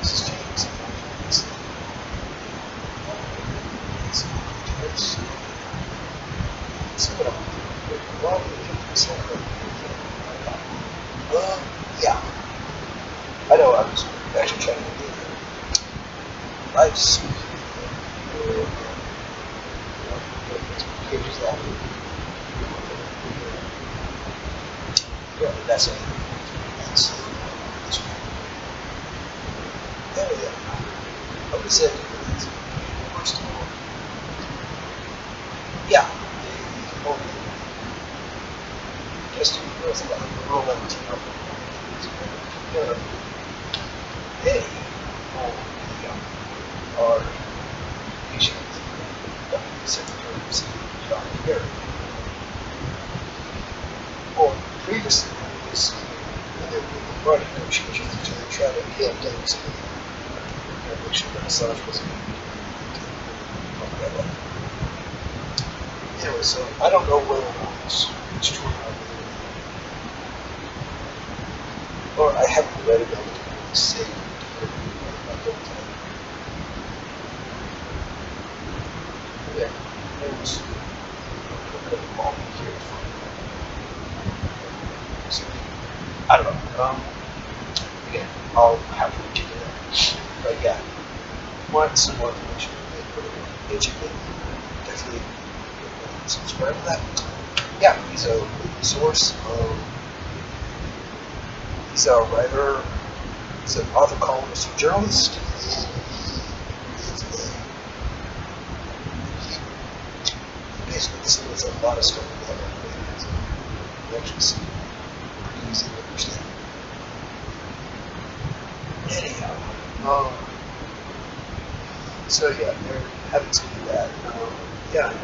This is James. See what I'm doing. Well, 50%. Yeah. I know I was actually trying to do that. Live speaking. Pages that. Yeah, that's it. That's this one. There we go. I would have said, first of all, yeah, just to know about the role of they are patient Secretary of State John Kerry. Or previously, when they were in the party negotiations to try to get things to make sure that Assange wasn't anyway, so I don't know whether or not it's true or I haven't read about it to say yeah, it was a moment here. So, I don't know. Again, I'll have to look into that. But yeah, want some more information? Put it in HMA. Definitely subscribe to that. Yeah, he's a source. He's a writer. He's an author, columnist, and journalist. He basically distills a lot of stuff about it. Actually, it's pretty easy to understand. Anyhow, so yeah, they're having to do that. Yeah, I know.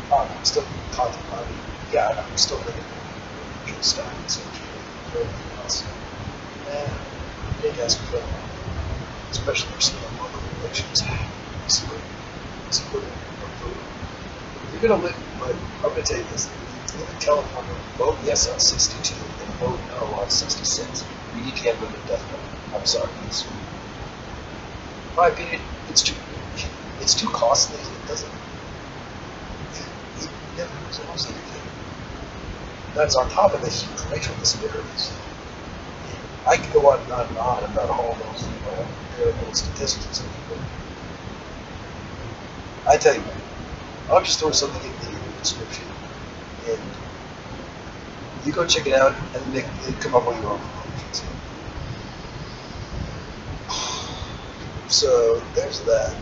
I'm still contemplating. Yeah, I'm still looking at stuff, essentially, for everything else. And I did ask for especially for some of the local elections. See what you're going to live, but I'm going to tell you this. If you live in California, vote yes on 62 and vote no on 66. You need to get rid of the death penalty. I'm sorry. It's, in my opinion, it's too costly. It doesn't. It never resolves anything. That's on top of the huge racial disparities. I could go on and on and on about all those variable statistics and stuff. I tell you what, I'll just throw something in the description, and you go check it out, and then come up with your own conclusions. So there's that.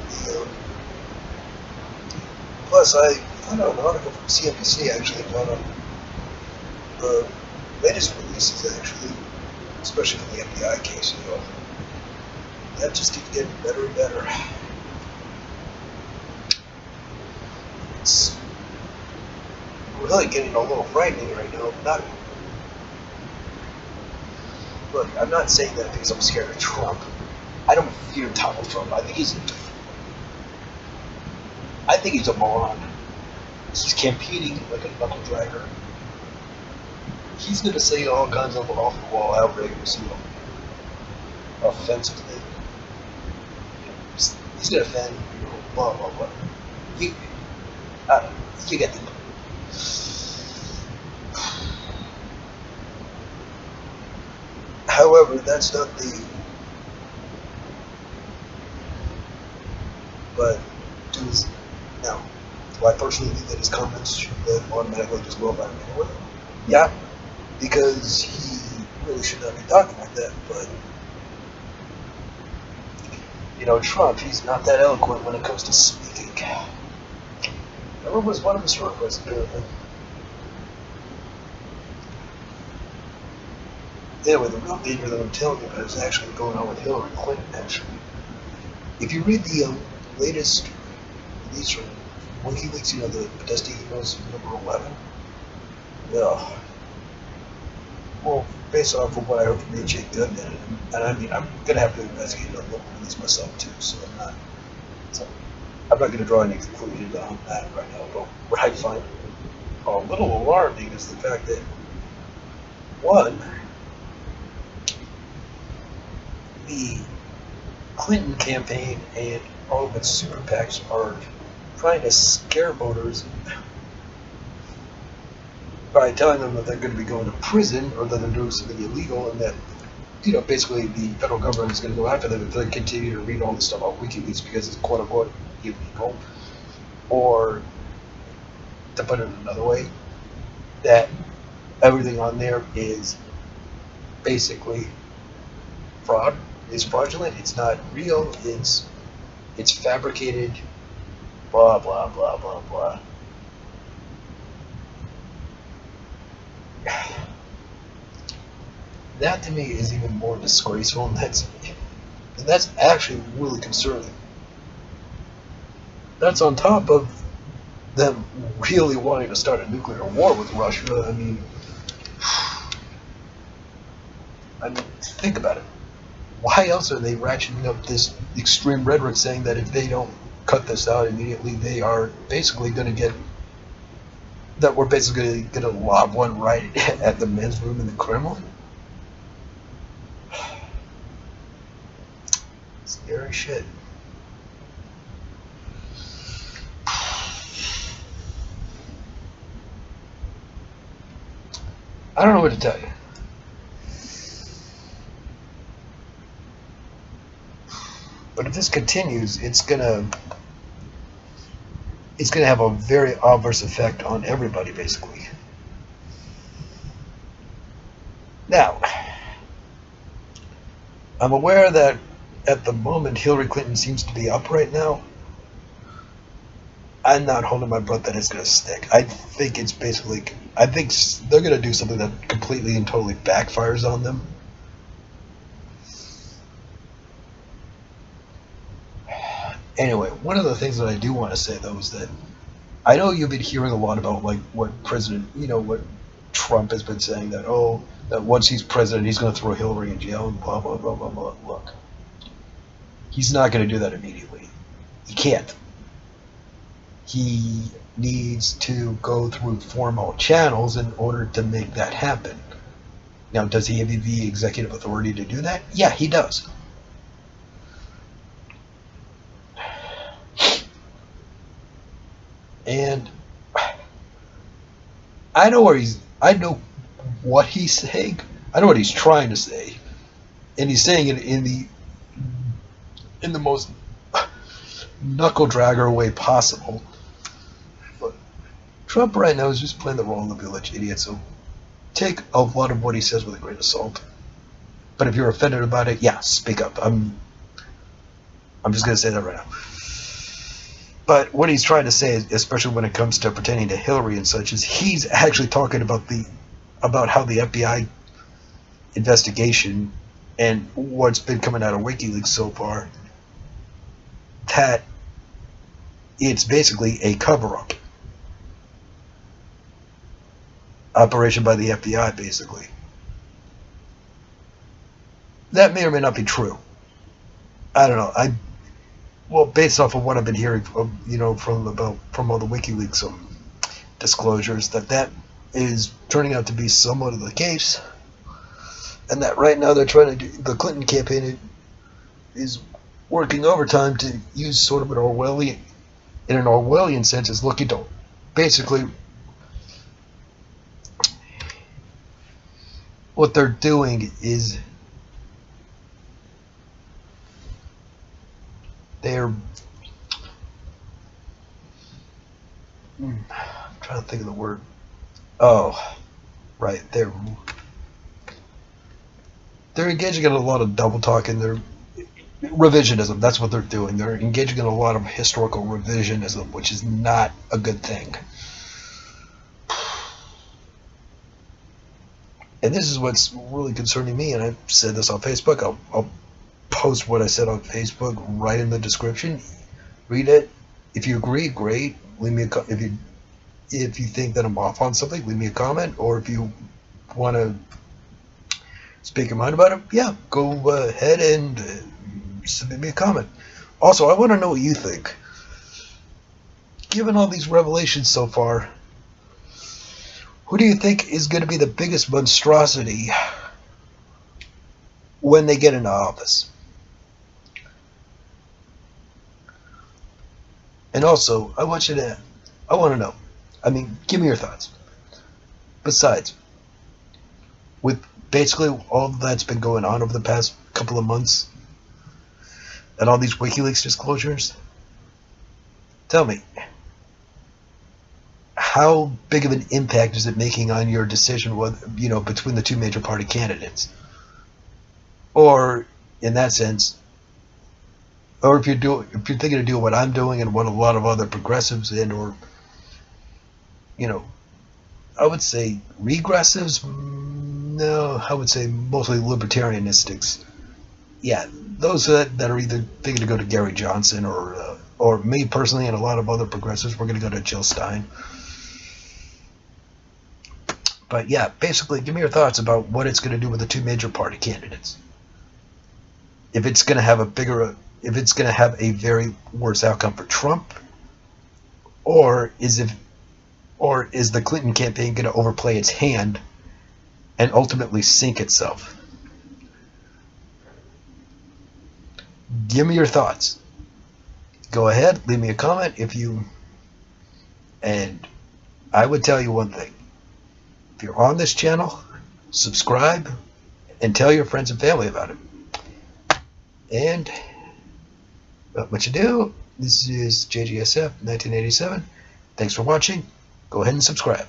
Plus, I found out an article from CNBC actually about the latest releases, actually, especially from the FBI case. That just keeps getting better and better. It's really getting a little frightening right now. Look, I'm not saying that because I'm scared of Trump. I don't fear Donald Trump. I think he's a moron. He's campaigning like a knuckle dragger. He's going to say all kinds of off-the-wall, outrageous, offensive things. He's going to offend, blah, blah, blah. You get the point. However, that's not but now, do I personally think that his comments should automatically just go about it anyway? Yeah, because he really should not be talking like that, but Trump, he's not that eloquent when it comes to speaking. That was one of his shortcuts, apparently. Anyway, the real danger that I'm telling you about is actually going on with Hillary Clinton, actually. If you read the latest release from Wikileaks, the Podesta emails number 11, well, based off of what I heard from H.A. Goodman, and I mean, I'm going to have to investigate a little release myself, too, so I'm not going to draw any conclusions on that right now, but what I find a little alarming is the fact that, one, the Clinton campaign and all of its super PACs are trying to scare voters by telling them that they're going to be going to prison or that they're doing something illegal, and that, you know, basically the federal government is going to go after them if they continue to read all this stuff on WikiLeaks because it's quote unquote illegal. Or, to put it another way, that everything on there is basically fraud, is fraudulent, it's not real, it's fabricated, blah blah blah blah blah. That to me is even more disgraceful, and that's actually really concerning. That's on top of them really wanting to start a nuclear war with Russia. I mean, think about it. Why else are they ratcheting up this extreme rhetoric saying that if they don't cut this out immediately, they are basically going to get, that we're basically going to lob one right at the men's room in the Kremlin? Scary shit. I don't know what to tell you. But if this continues, it's gonna have a very adverse effect on everybody, basically. Now, I'm aware that at the moment Hillary Clinton seems to be up right now. I'm not holding my breath that it's going to stick. I think it's basically, I think they're going to do something that completely and totally backfires on them. Anyway, one of the things that I do want to say, though, is that I know you've been hearing a lot about, like, what what Trump has been saying, that, oh, that once he's president, he's going to throw Hillary in jail and blah, blah, blah, blah, blah. Look, he's not going to do that immediately. He can't. He needs to go through formal channels in order to make that happen. Now, does he have the executive authority to do that? Yeah, he does. And I know what he's saying. I know what he's trying to say. And he's saying it in the most knuckle dragger way possible. But Trump right now is just playing the role of the village idiot, so take a lot of what he says with a grain of salt. But if you're offended about it, yeah, speak up. I'm just gonna say that right now. But what he's trying to say, especially when it comes to pertaining to Hillary and such, is he's actually talking about how the FBI investigation and what's been coming out of WikiLeaks so far, that it's basically a cover-up operation by the FBI, basically. That may or may not be true. I don't know. Well, based off of what I've been hearing, from all the WikiLeaks disclosures, that is turning out to be somewhat of the case, and that right now they're trying to do, the Clinton campaign is working overtime to use sort of an Orwellian sense, is looking to basically, what they're doing is they're I'm trying to think of the word. Oh, right. They're engaging in a lot of double talk, and they're revisionism. That's what they're doing. They're engaging in a lot of historical revisionism, which is not a good thing. And this is what's really concerning me, and I've said this on Facebook. I'll post what I said on Facebook right in the description. Read it. If you agree, great. Leave me if you think that I'm off on something, leave me a comment. Or if you want to speak your mind about it, yeah, go ahead and submit me a comment. Also, I want to know what you think. Given all these revelations so far, who do you think is going to be the biggest monstrosity when they get into office? And also, I want to know. I mean, give me your thoughts. Besides, with basically all that's been going on over the past couple of months, and all these WikiLeaks disclosures, tell me, how big of an impact is it making on your decision, whether, between the two major party candidates? Or, in that sense, or if you're thinking of doing what I'm doing and what a lot of other progressives or I would say regressives. No, I would say mostly libertarianistics. Yeah, those that are either thinking to go to Gary Johnson or me personally and a lot of other progressives, we're going to go to Jill Stein. But yeah, basically, give me your thoughts about what it's going to do with the two major party candidates. If it's going to have a very worse outcome for Trump, or is the Clinton campaign going to overplay its hand and ultimately sink itself? Give me your thoughts. Go ahead, leave me a comment and I would tell you one thing. If you're on this channel, subscribe and tell your friends and family about it. And what you do, this is JGSF 1987. Thanks for watching. Go ahead and subscribe.